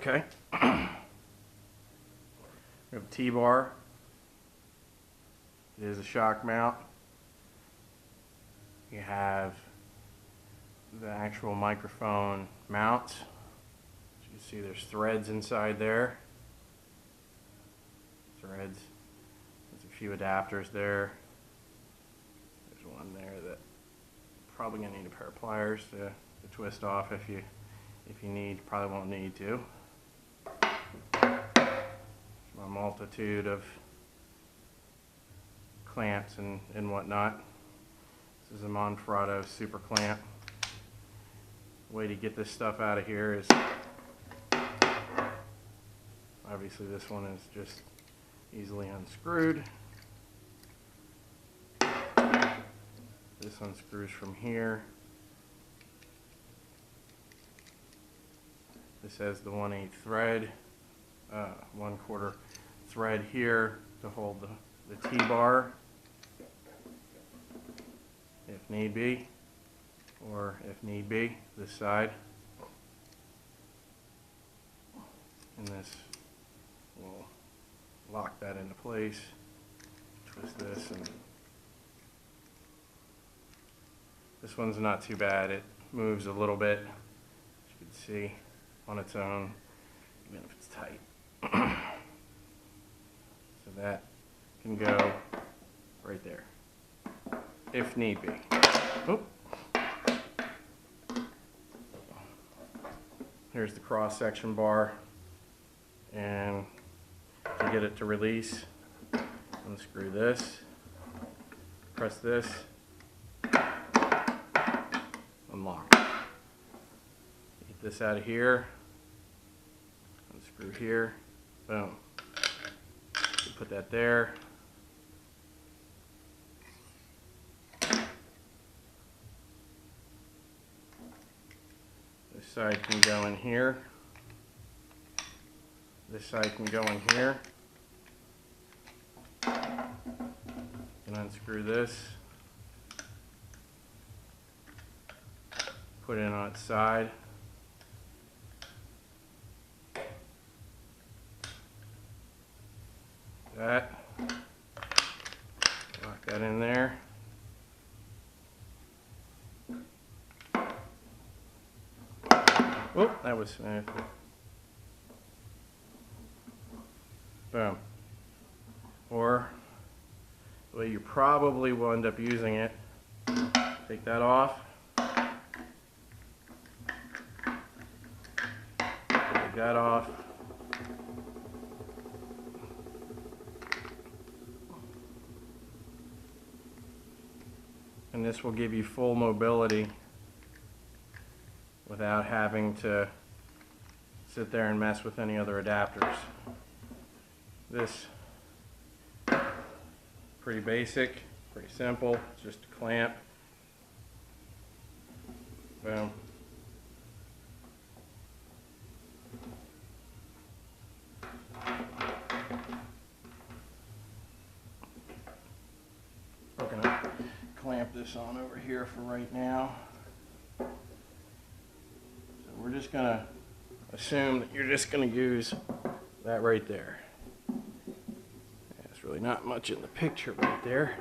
Okay. We have a T-bar. It is a shock mount. You have the actual microphone mounts. As you can see, there's threads inside there. Threads. There's a few adapters there. There's one there that probably gonna need a pair of pliers to twist off if you need. Probably won't need to. There's a multitude of clamps and whatnot. This is a Monferrato super clamp. The way to get this stuff out of here is, obviously this one is just easily unscrewed. This unscrews from here. This has the 1/8 thread, 1/4 thread here to hold the T-bar if need be, or if need be, this side. And this will lock that into place. Twist this, and this one's not too bad. It moves a little bit, as you can see, on its own, even if it's tight. So that can go right there, if need be. Oop. Here's the cross-section bar, and to get it to release, unscrew this, press this, unlock. Get this out of here, unscrew here, boom. You put that there. This side can go in here. This side can go in here. And unscrew this. Put it in on its side. That. Lock that in there. Whoop, that was smooth. Boom. Or the way you probably will end up using it, take that off. Take that off. And this will give you full mobility without having to sit there and mess with any other adapters. This, pretty basic, pretty simple, it's just a clamp. Boom. We're gonna clamp this on over here for right now. We're just going to assume that you're just going to use that right there. There's really not much in the picture right there.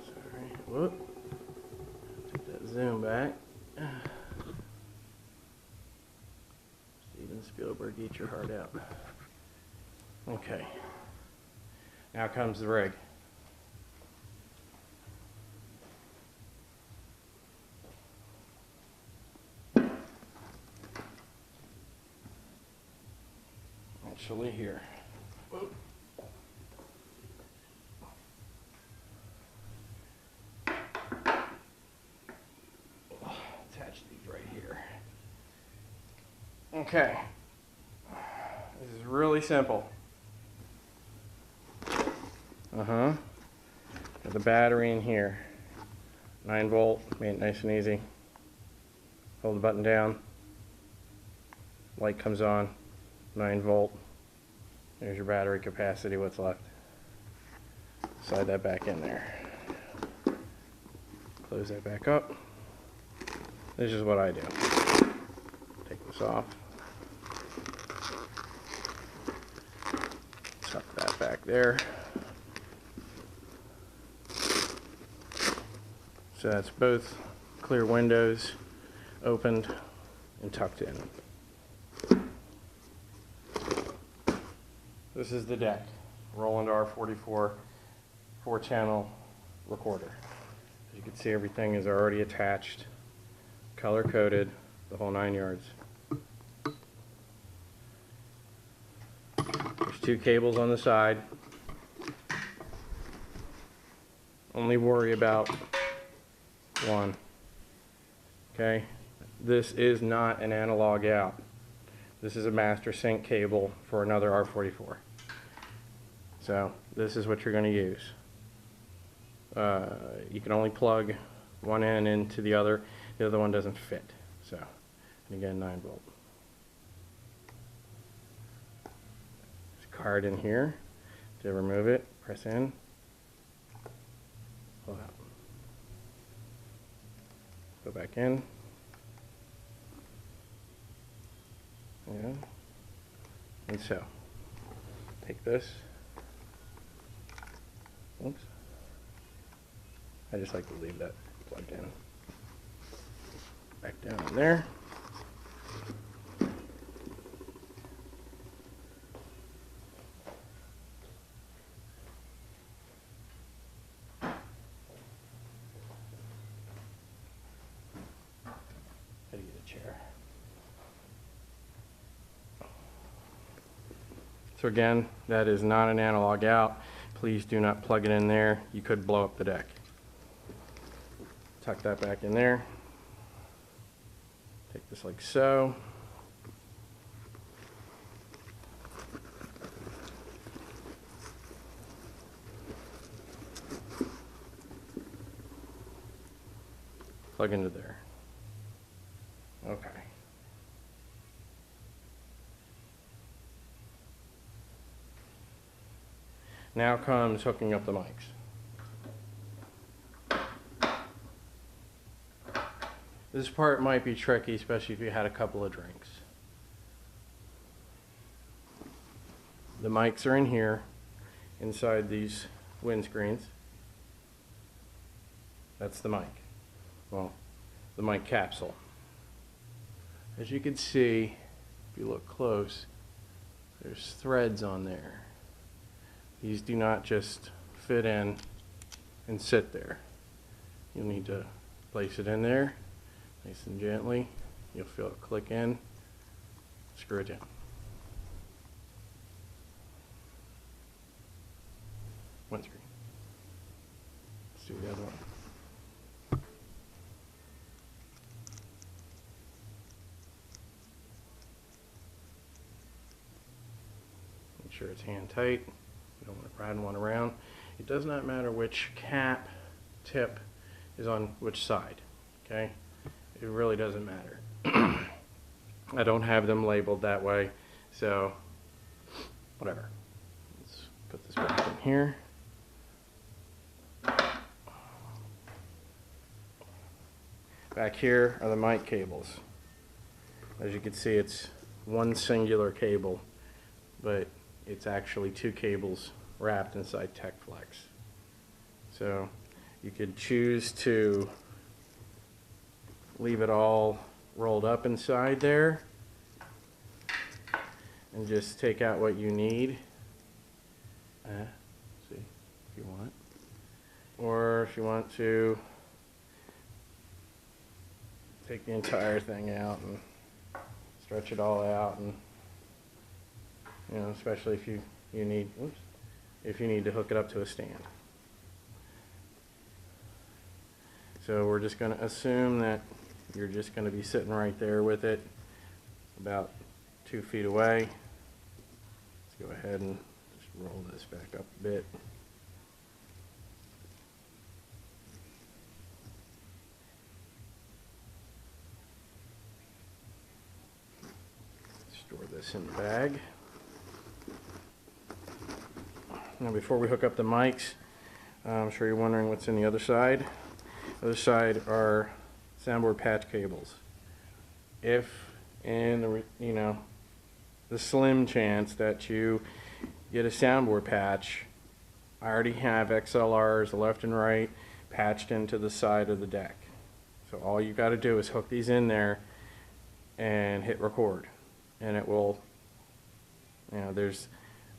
Sorry. Whoop. Take that zoom back. Steven Spielberg, eat your heart out. Okay. Now comes the rig. Actually here. Whoop. Attach these right here. Okay. This is really simple. Got the battery in here. 9-volt, made it nice and easy. Hold the button down. Light comes on. 9-volt. There's your battery capacity, what's left. Slide that back in there. Close that back up. This is what I do. this off. Tuck that back there. So that's both clear windows opened and tucked in. This is the deck. Roland R44 4-channel recorder. As you can see, everything is already attached, color coded, the whole 9 yards. There's 2 cables on the side. Only worry about one. Okay, this is not an analog out. This is a master sync cable for another R44. So this is what you're going to use. You can only plug one end into the other one doesn't fit. So, and again, 9-volt. There's a card in here. To remove it, press in, pull out. Go back in. Yeah. And so, take this. Oops. I just like to leave that plugged in. Back down in there. Gotta get a chair. So again, that is not an analog out. Please do not plug it in there. You could blow up the deck. Tuck that back in there. Take this like so. Plug into there. Okay. Now comes hooking up the mics. This part might be tricky, especially if you had a couple of drinks. The mics are in here, inside these windscreens. That's the mic. Well, the mic capsule. As you can see, if you look close, there's threads on there. These do not just fit in and sit there. You'll need to place it in there, nice and gently. You'll feel it click in, screw it down. Windscreen. Let's do the other one. Make sure it's hand tight. You don't want to ride one around. It does not matter which cap tip is on which side, okay? It really doesn't matter. I don't have them labeled that way, so whatever. Let's put this back in here. Back here are the mic cables. As you can see, it's one singular cable, but it's actually 2 cables wrapped inside TechFlex. So you could choose to leave it all rolled up inside there and just take out what you need. See, if you want. Or if you want to take the entire thing out and stretch it all out, and you know, especially if you need, oops, if you need to hook it up to a stand. So we're just going to assume that you're just going to be sitting right there with it, about 2 feet away. Let's go ahead and just roll this back up a bit. Store this in the bag. Now before we hook up the mics, I'm sure you're wondering what's in the other side. The other side are soundboard patch cables. If in the, the slim chance that you get a soundboard patch, I already have XLRs left and right patched into the side of the deck. So all you got to do is hook these in there and hit record, and it will, there's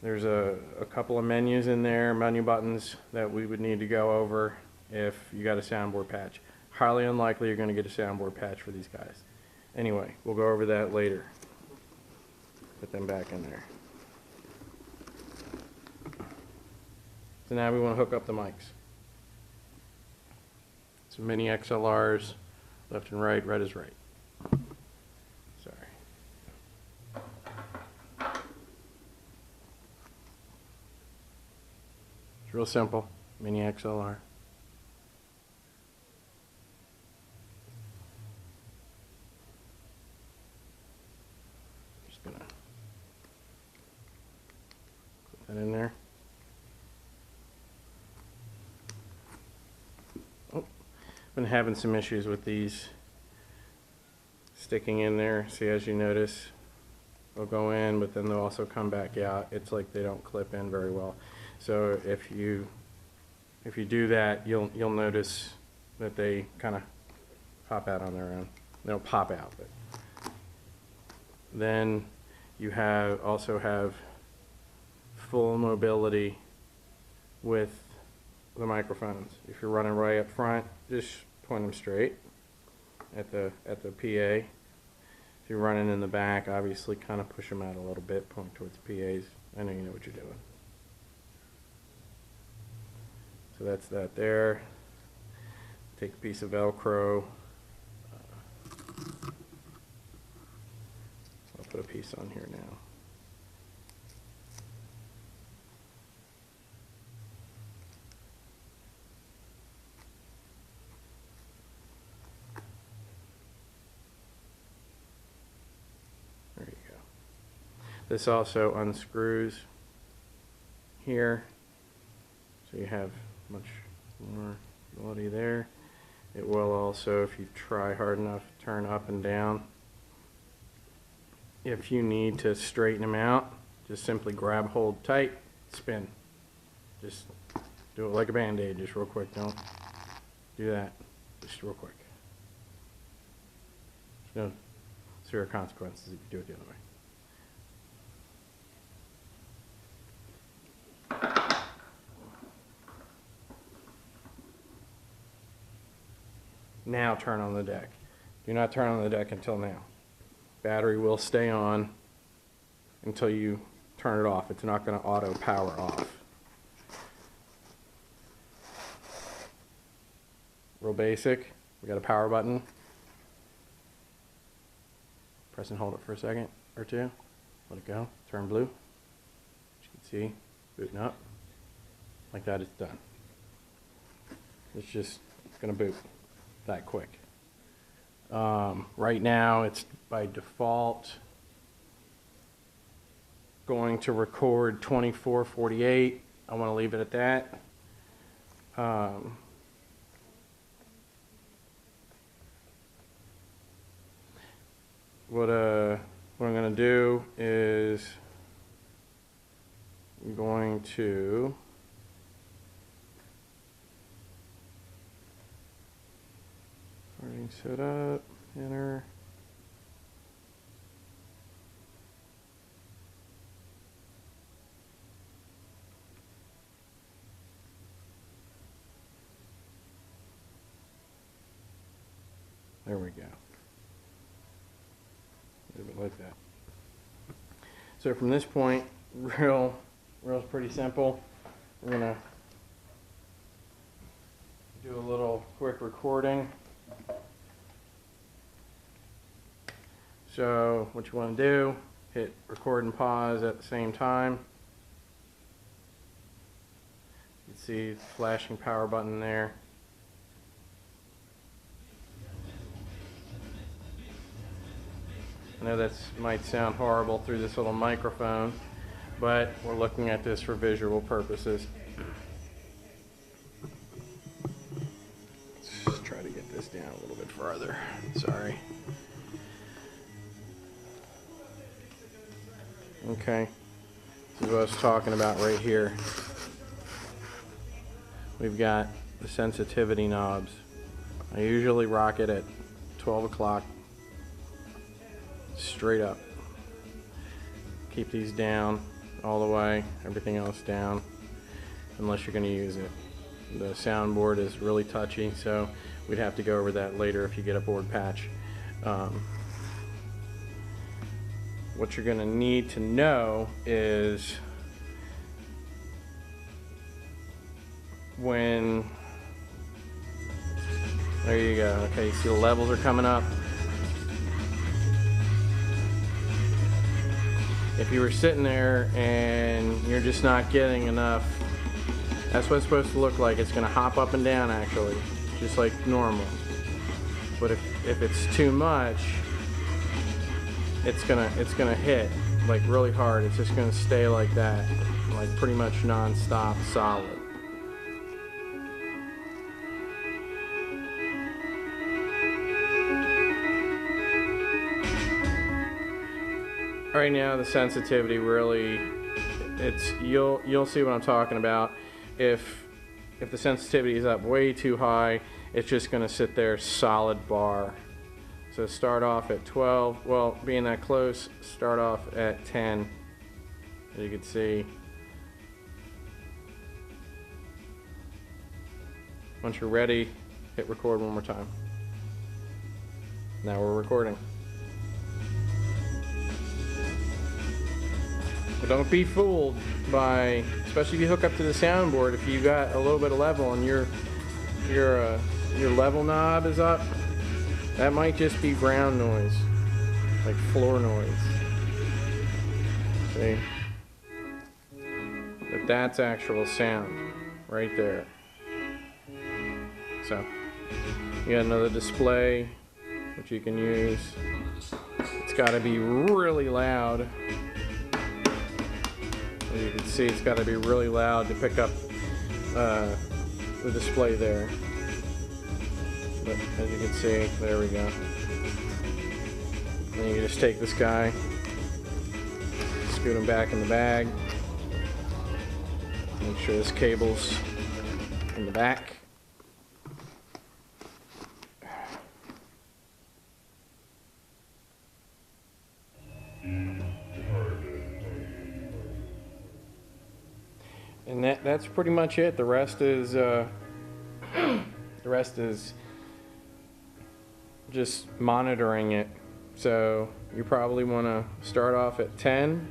a couple of menus in there, menu buttons that we would need to go over if you got a soundboard patch. Highly unlikely you're going to get a soundboard patch for these guys. Anyway, we'll go over that later. Put them back in there. So now we want to hook up the mics. So mini XLRs, left and right, red is right. Sorry. It's real simple, mini XLR. Just gonna put that in there. Been having some issues with these sticking in there. See, as you notice, they'll go in, but then they'll also come back out. It's like they don't clip in very well. So if you do that, you'll notice that they kind of pop out on their own. They don't pop out, but then you also have full mobility with the microphones. If you're running right up front, just point them straight at the PA. If you're running in the back, obviously kind of push them out a little bit, point towards the PAs. I know you know what you're doing. So that's that there. Take a piece of Velcro. I'll put a piece on here now. This also unscrews here, so you have much more ability there. It will also, if you try hard enough, turn up and down. If you need to straighten them out, just simply grab hold tight, spin. Just do it like a band-aid, just real quick. Don't do that, just real quick. There's no severe consequences if you do it the other way. Now turn on the deck. Do not turn on the deck until now. Battery will stay on until you turn it off. It's not going to auto power off. Real basic. We got a power button. Press and hold it for a second or two. Let it go. Turn blue. As you can see, booting up. Like that, it's done. It's just going to boot that quick. Right now it's by default going to record 2448. I want to leave it at that. What I'm going to do is I'm going to set up, enter. There we go. A little bit like that. So from this point, real pretty simple. We're gonna do a little quick recording. So what you want to do, hit record and pause at the same time. You can see the flashing power button there. I know that might sound horrible through this little microphone, but we're looking at this for visual purposes. Let's try to get this down a little bit farther. Sorry. Okay, this is what I was talking about right here. We've got the sensitivity knobs. I usually rock it at 12 o'clock, straight up. Keep these down all the way, everything else down, unless you're going to use it. The soundboard is really touchy, so we'd have to go over that later if you get a board patch. What you're going to need to know is when, there you go, okay, you see the levels are coming up. If you were sitting there and you're just not getting enough, that's what it's supposed to look like. It's going to hop up and down actually, just like normal. But if it's too much, it's gonna hit like really hard. It's just gonna stay like that, like pretty much non-stop solid. Right now the sensitivity really, you'll see what I'm talking about. If the sensitivity is up way too high, it's just gonna sit there solid bar. So start off at 12, well, being that close, start off at 10, as you can see. Once you're ready, hit record one more time. Now we're recording. But don't be fooled by, especially if you hook up to the soundboard, if you got a little bit of level and your level knob is up, that might just be ground noise, like floor noise. See? But that's actual sound right there. So, you got another display which you can use. It's got to be really loud. As you can see, it's got to be really loud to pick up the display there. But as you can see, there we go. Then you just take this guy, scoot him back in the bag, make sure this cable's in the back. And that's pretty much it. The rest is just monitoring it. So you probably want to start off at 10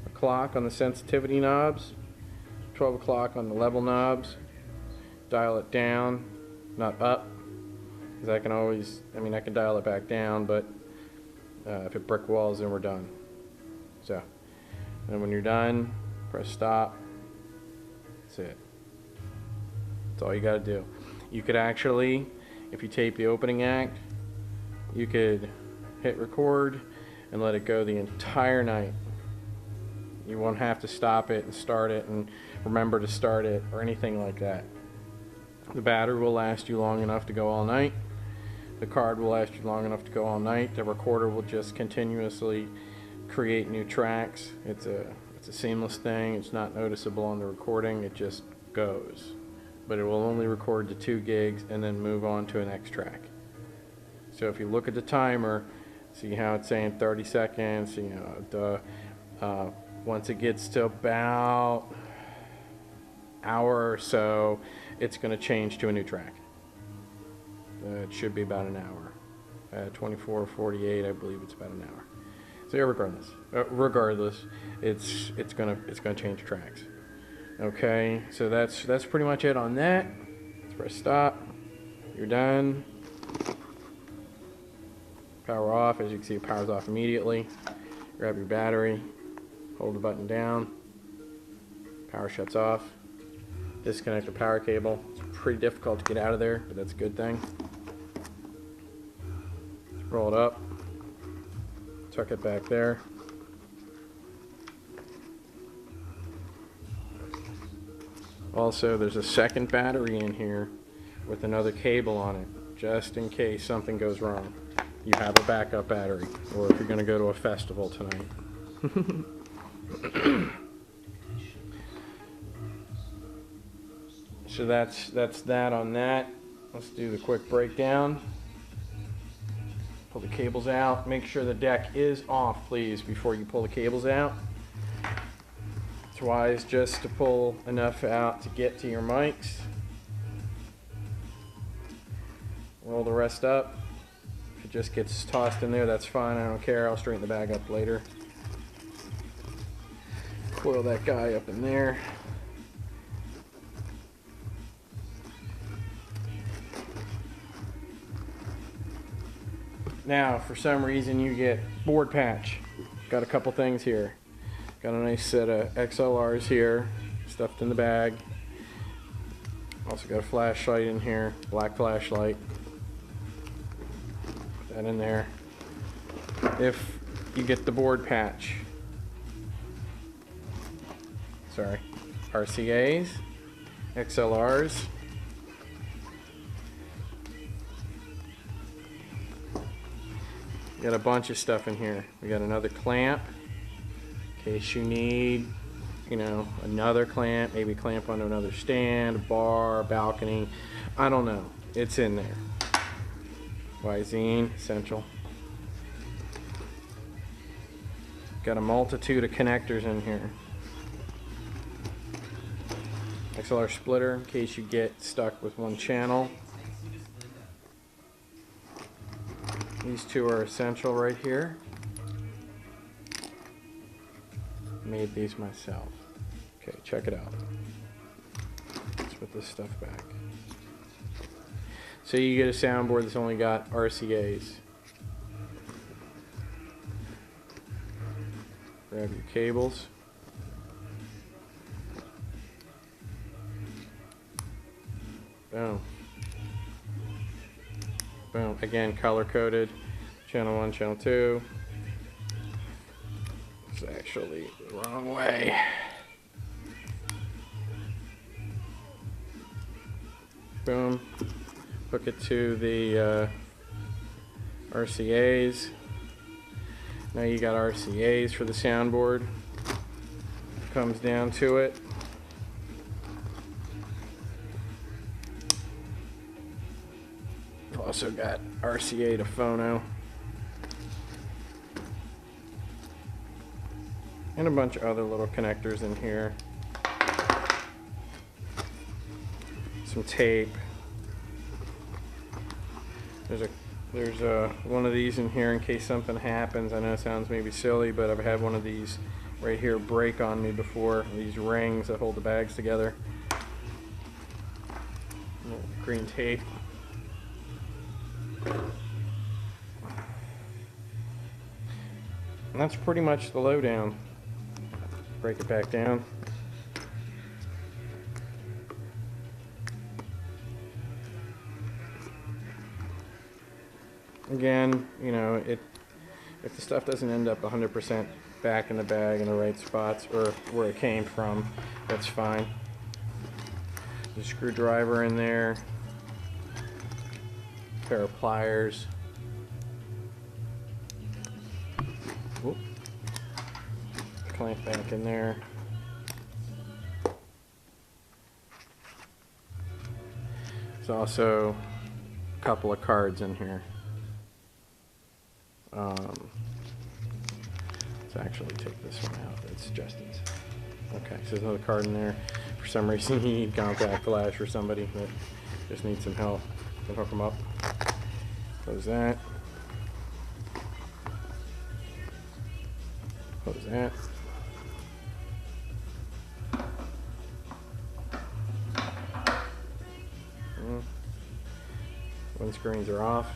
o'clock on the sensitivity knobs, 12 o'clock on the level knobs, dial it down, not up, because I can always, I can dial it back down, but if it brick walls, then we're done. So, and when you're done, press stop. That's it. That's all you got to do. You could actually, if you tape the opening act, you could hit record and let it go the entire night. You won't have to stop it and start it and remember to start it or anything like that. The battery will last you long enough to go all night. The card will last you long enough to go all night. The recorder will just continuously create new tracks. It's a seamless thing. It's not noticeable on the recording. It just goes. But it will only record to 2 gigs and then move on to the next track. So if you look at the timer, see how it's saying 30 seconds, once it gets to about an hour or so, it's going to change to a new track. It should be about an hour. 24, 48, I believe it's about an hour. So regardless, it's gonna change tracks. Okay, so that's pretty much it on that. Let's press stop. You're done. Power off. As you can see, it powers off immediately. Grab your battery, hold the button down, power shuts off. Disconnect the power cable. It's pretty difficult to get out of there, but that's a good thing. Roll it up, tuck it back there. Also, there's a second battery in here with another cable on it, just in case something goes wrong. You have a backup battery, or if you're going to go to a festival tonight. So that's that on that. Let's do the quick breakdown. Pull the cables out. Make sure the deck is off, please, before you pull the cables out. It's wise just to pull enough out to get to your mics. Roll the rest up. If it just gets tossed in there, that's fine. I don't care. I'll straighten the bag up later. Coil that guy up in there. Now, for some reason, you get board patch. Got a couple things here. Got a nice set of XLRs here, stuffed in the bag. Also got a flashlight in here, black flashlight. Put that in there. If you get the board patch, sorry, RCAs, XLRs. Got a bunch of stuff in here. We got another clamp in case you need, you know, another clamp, maybe clamp onto another stand, a bar, balcony. I don't know. It's in there. Visine, essential. Got a multitude of connectors in here. XLR splitter in case you get stuck with one channel. These two are essential right here. Made these myself. Okay, check it out. Let's put this stuff back. So you get a soundboard that's only got RCAs. Grab your cables. Boom. Boom. Again, color coded. Channel 1, channel 2. It's actually the wrong way. Boom. Hook it to the RCAs. Now you got RCAs for the soundboard. Comes down to it. Also got RCA to phono. And a bunch of other little connectors in here. Some tape. There's one of these in here in case something happens. I know it sounds maybe silly, but I've had one of these right here break on me before. These rings that hold the bags together. Green tape. And that's pretty much the lowdown. Break it back down. Again, you know, if the stuff doesn't end up 100% back in the bag in the right spots or where it came from, that's fine. There's a screwdriver in there, a pair of pliers. Whoop. Clamp back in there. There's also a couple of cards in here. Let's actually take this one out. It's Justin's. Okay, so there's another card in there. For some reason you need compact flash for somebody that just needs some help. Can hook them up. Close that. Close that. Windscreens are off.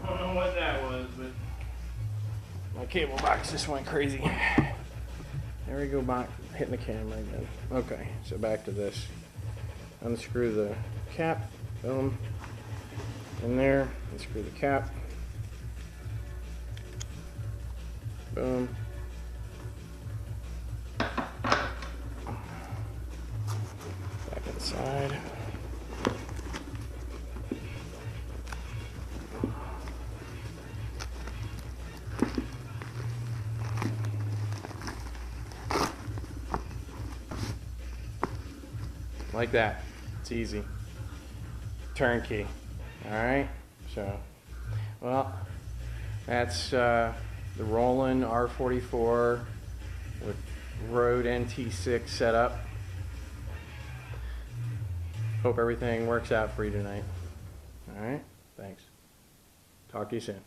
I don't know what that was, but my cable box just went crazy. There we go, back hitting the camera again. Okay, so back to this. Unscrew the cap. Boom. In there. Unscrew the cap. Boom. side. Like that. It's easy. Turnkey. All right. So, well, that's the Roland R44 with Rode NT6 setup. Hope everything works out for you tonight. All right. Thanks. Talk to you soon.